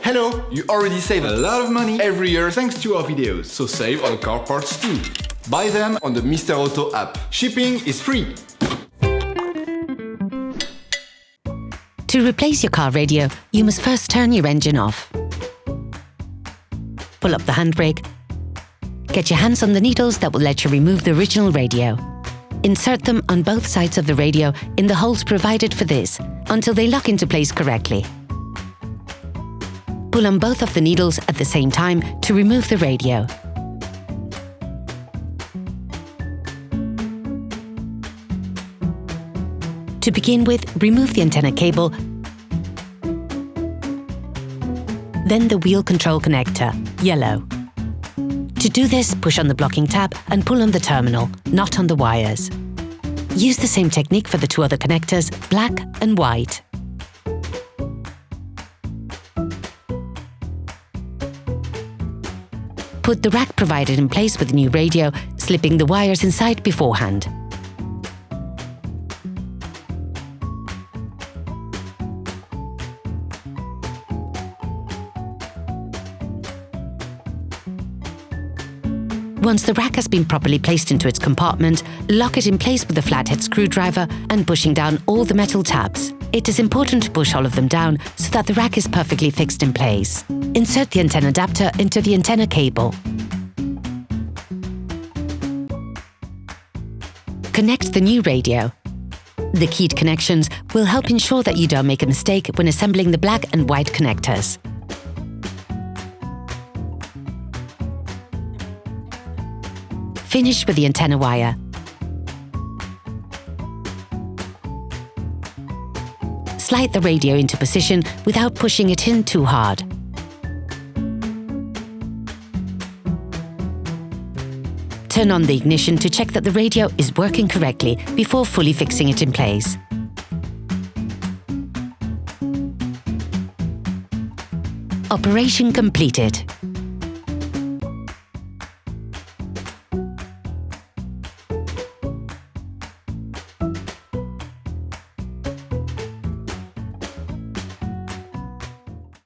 Hello! You already save a lot of money every year thanks to our videos, so save on car parts too. Buy them on the Mr. Auto app. Shipping is free. To replace your car radio, you must first turn your engine off. Pull up the handbrake. Get your hands on the needles that will let you remove the original radio. Insert them on both sides of the radio in the holes provided for this until they lock into place correctly. Pull on both of the needles at the same time to remove the radio. To begin with, remove the antenna cable, then the wheel control connector, yellow. To do this, push on the blocking tab and pull on the terminal, not on the wires. Use the same technique for the two other connectors, black and white. Put the rack provided in place with the new radio, slipping the wires inside beforehand. Once the rack has been properly placed into its compartment, lock it in place with a flathead screwdriver and pushing down all the metal tabs. It is important to push all of them down so that the rack is perfectly fixed in place. Insert the antenna adapter into the antenna cable. Connect the new radio. The keyed connections will help ensure that you don't make a mistake when assembling the black and white connectors. Finish with the antenna wire. Slide the radio into position without pushing it in too hard. Turn on the ignition to check that the radio is working correctly before fully fixing it in place. Operation completed.